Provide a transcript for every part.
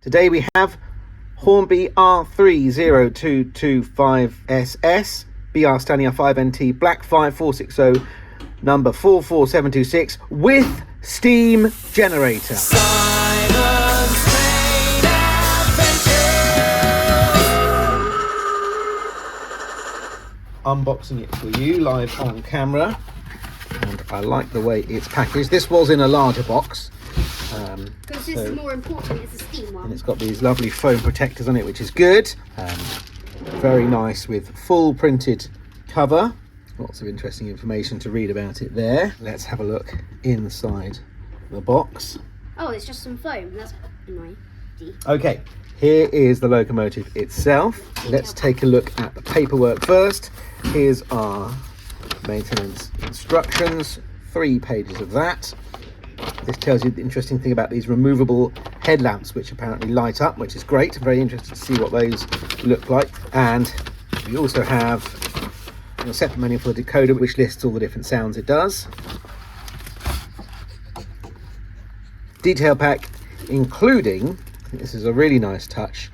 Today we have Hornby R30225SS, BR standing for 5NT, Black 5460, number 44726, with steam generator. Unboxing it for you live on camera, and I like the way it's packaged. This was in a larger box. Because this is more important, it's a steam one. And it's got these lovely foam protectors on it, which is good. Very nice with full printed cover. Lots of interesting information to read about it there. Let's have a look inside the box. Oh, it's just some foam. That's annoying. Okay, here is the locomotive itself. Let's take a look at the paperwork first. Here's our maintenance instructions, 3 pages of that. This tells you the interesting thing about these removable headlamps, which apparently light up, which is great. I'm very interested to see what those look like. And we also have a separate menu for the decoder, which lists all the different sounds it does. Detail pack, including, this is a really nice touch,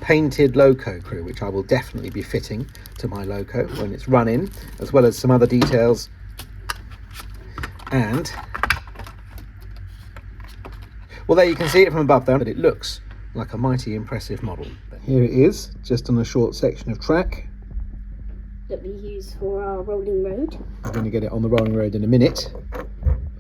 painted loco crew, which I will definitely be fitting to my loco when it's running, as well as some other details. And well, there you can see it from above there, but it looks like a mighty impressive model. Here it is, just on a short section of track that we use for our rolling road. I'm going to get it on the rolling road in a minute, but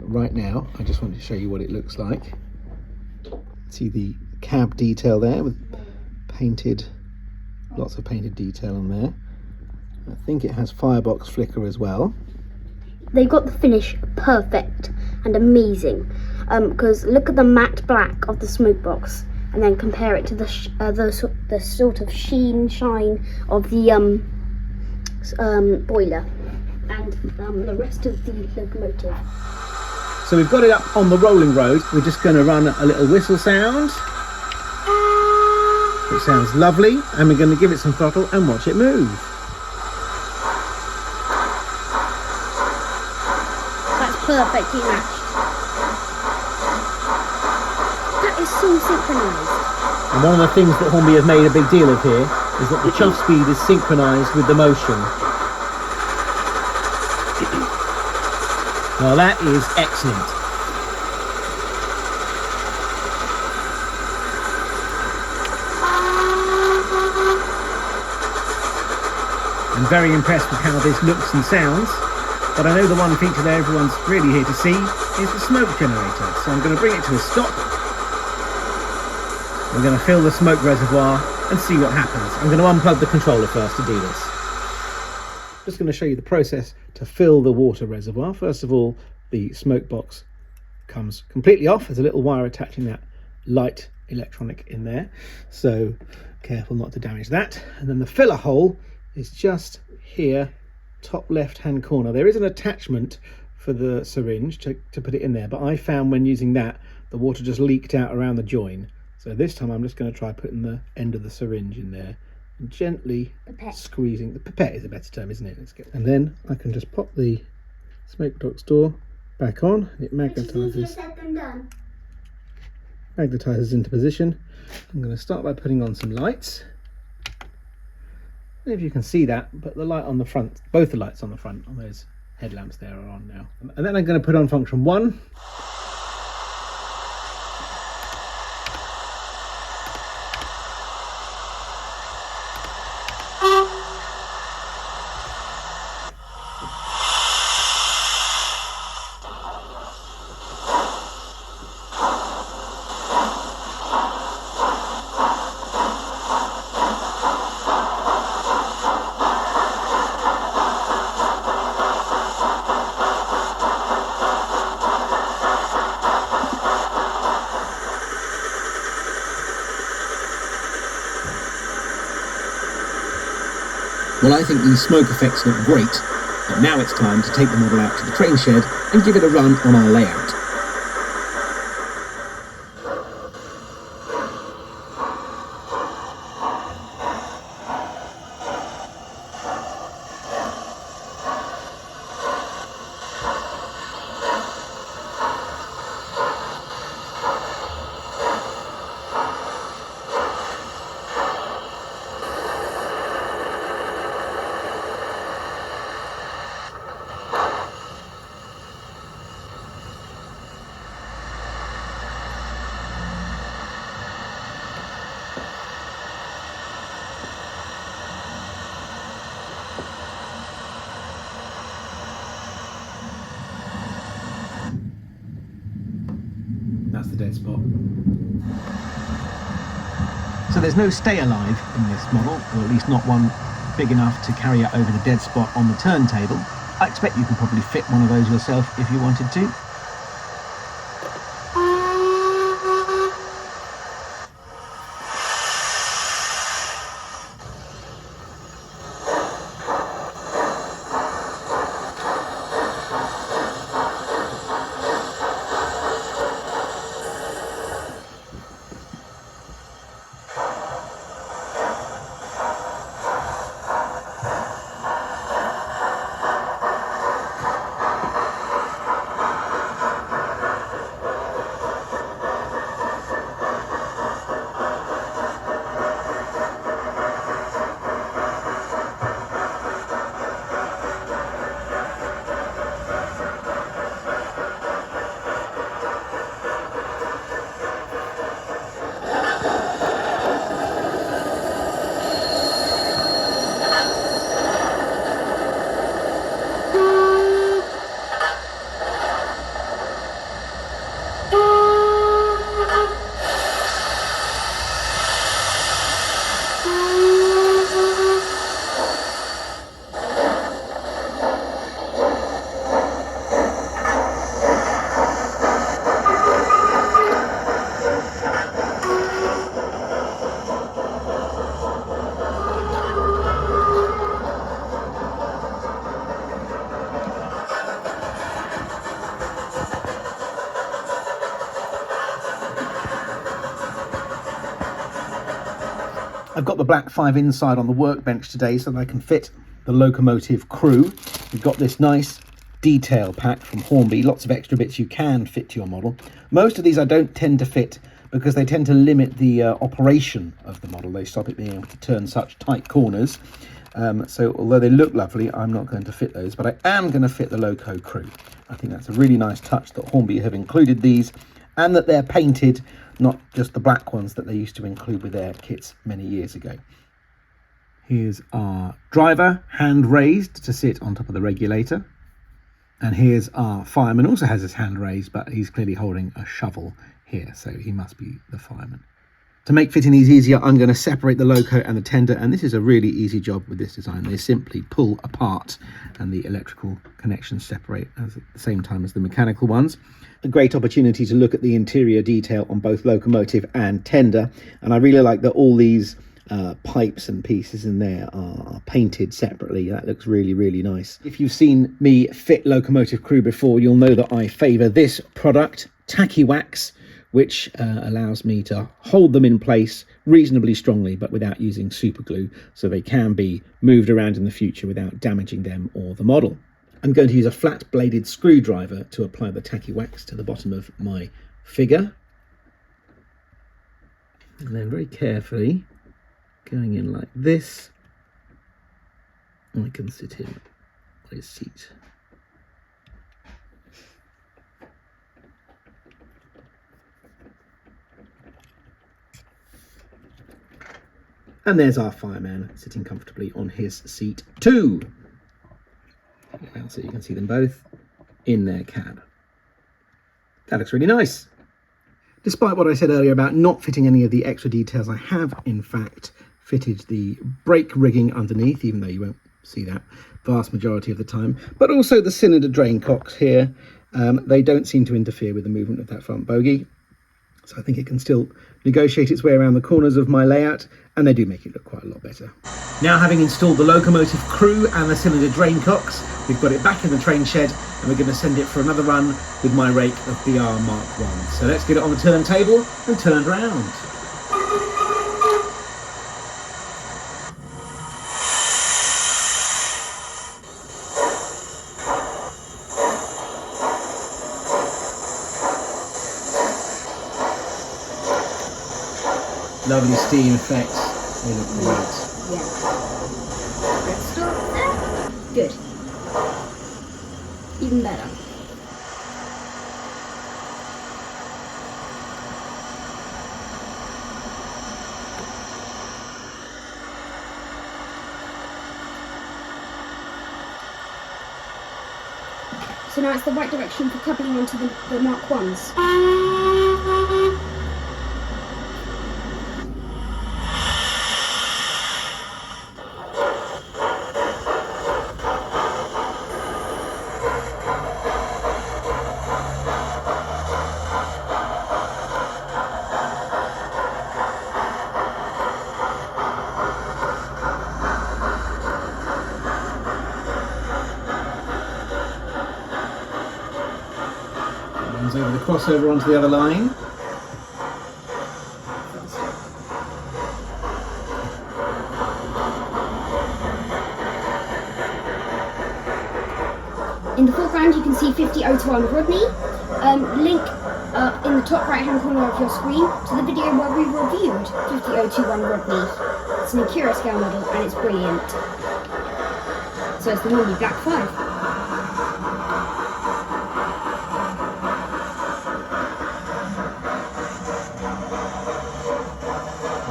right now I just wanted to show you what it looks like. See the cab detail there with painted, lots of painted detail on there. I think it has firebox flicker as well. They got the finish perfect and amazing, because look at the matte black of the smoke box, and then compare it to the sort of shine of the boiler and the rest of the locomotive. So we've got it up on the rolling road. We're just going to run a little whistle sound. It sounds lovely, and we're going to give it some throttle and watch it move. Perfectly matched. That is so synchronised. And one of the things that Hornby have made a big deal of here is that the chuff speed is synchronised with the motion. Well, that is excellent. I'm very impressed with how this looks and sounds. But I know the one feature that everyone's really here to see is the smoke generator. So I'm going to bring it to a stop. We're going to fill the smoke reservoir and see what happens. I'm going to unplug the controller first to do this. Just going to show you the process to fill the water reservoir. First of all, the smoke box comes completely off. There's a little wire attaching that light electronic in there. So careful not to damage that. And then the filler hole is just here, top left hand corner. There is an attachment for the syringe to put it in there, but I found when using that the water just leaked out around the join. So this time I'm just going to try putting the end of the syringe in there and gently squeezing. The pipette is a better term, isn't it? Let's get, and then I can just pop the smoke box door back on. It magnetizes into position. I'm going to start by putting on some lights. If you can see that, but the light on the front, both the lights on the front on those headlamps there are on now. And then I'm going to put on function 1. Well, I think these smoke effects look great, but now it's time to take the model out to the train shed and give it a run on our layout. the dead spot. So there's no stay alive in this model, or at least not one big enough to carry it over the dead spot on the turntable. I expect you could probably fit one of those yourself if you wanted to. I've got the Black 5 inside on the workbench today so that I can fit the locomotive crew. We've got this nice detail pack from Hornby, lots of extra bits you can fit to your model. Most of these I don't tend to fit because they tend to limit the operation of the model. They stop it being able to turn such tight corners. So although they look lovely, I'm not going to fit those, but I am going to fit the loco crew. I think that's a really nice touch that Hornby have included these, and that they're painted, not just the black ones that they used to include with their kits many years ago. Here's our driver, hand raised to sit on top of the regulator. And here's our fireman, also has his hand raised, but he's clearly holding a shovel here, so he must be the fireman. To make fitting these easier, I'm going to separate the loco and the tender, and this is a really easy job with this design. They simply pull apart and the electrical connections separate at the same time as the mechanical ones. A great opportunity to look at the interior detail on both locomotive and tender, and I really like that all these pipes and pieces in there are painted separately. That looks really, really nice. If you've seen me fit locomotive crew before, you'll know that I favour this product, Tacky Wax, which allows me to hold them in place reasonably strongly, but without using super glue, so they can be moved around in the future without damaging them or the model. I'm going to use a flat bladed screwdriver to apply the tacky wax to the bottom of my figure. And then very carefully, going in like this, I can sit him on his seat. And there's our fireman sitting comfortably on his seat too. So you can see them both in their cab. That looks really nice. Despite what I said earlier about not fitting any of the extra details, I have in fact fitted the brake rigging underneath, even though you won't see that vast majority of the time, but also the cylinder drain cocks here. They don't seem to interfere with the movement of that front bogie, so I think it can still negotiate its way around the corners of my layout, and they do make it look quite a lot better. Now, having installed the locomotive crew and the cylinder drain cocks, we've got it back in the train shed, and we're going to send it for another run with my rake of BR Mark 1. So let's get it on the turntable and turned round. Lovely steam effects. They look great. Yeah. Let's stop there. Good. Even better. So now it's the right direction for coupling onto the Mark 1s. cross over onto the other line. In the foreground you can see 5001 Rodney. Link in the top right hand corner of your screen to the video where we reviewed 50021 Rodney. It's an Akira scale model and it's brilliant. So it's the Hornby Black 5.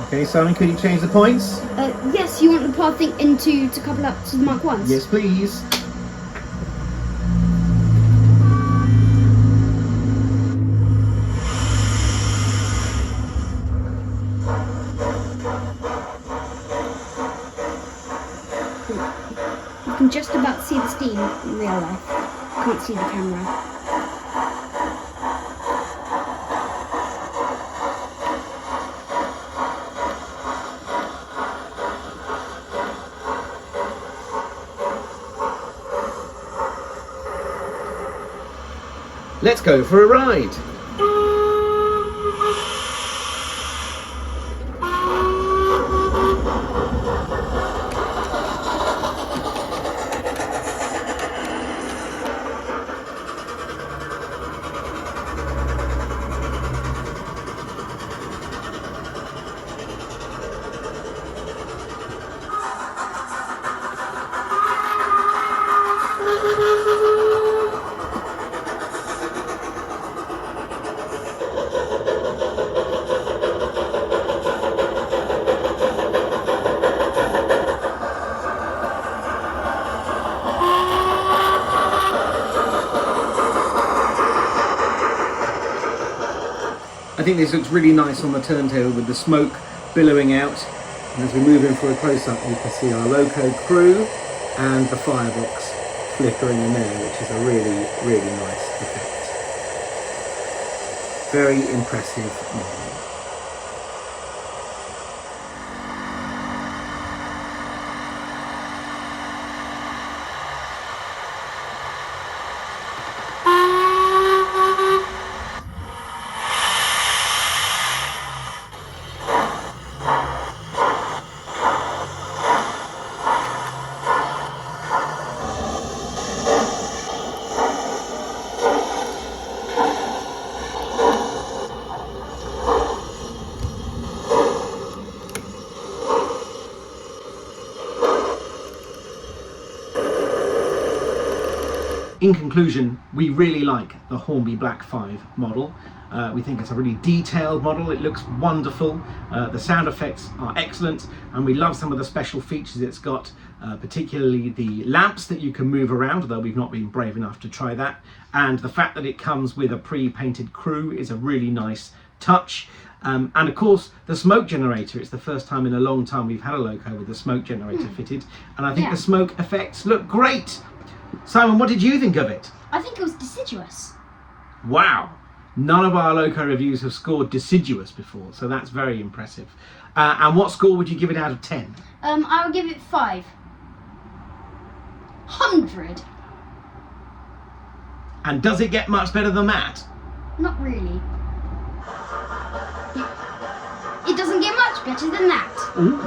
Okay, Simon, could you change the points? Yes, you want the path thing to couple up to the Mark 1s? Yes, please. You can just about see the steam in real life. Can't see the camera. Let's go for a ride. I think this looks really nice on the turntable with the smoke billowing out. And as we move in for a close-up, you can see our loco crew and the firebox flickering in there, which is a really, really nice effect. Very impressive model. In conclusion, we really like the Hornby Black 5 model. We think it's a really detailed model, it looks wonderful, the sound effects are excellent, and we love some of the special features it's got, particularly the lamps that you can move around, although we've not been brave enough to try that, and the fact that it comes with a pre-painted crew is a really nice touch. And of course the smoke generator, it's the first time in a long time we've had a loco with the smoke generator fitted, and I think the smoke effects look great. Simon, what did you think of it? I think it was deciduous. Wow, none of our loco reviews have scored deciduous before, so that's very impressive. And what score would you give it out of 10? I would give it 500. And does it get much better than that? Not really. It doesn't get much better than that. Ooh.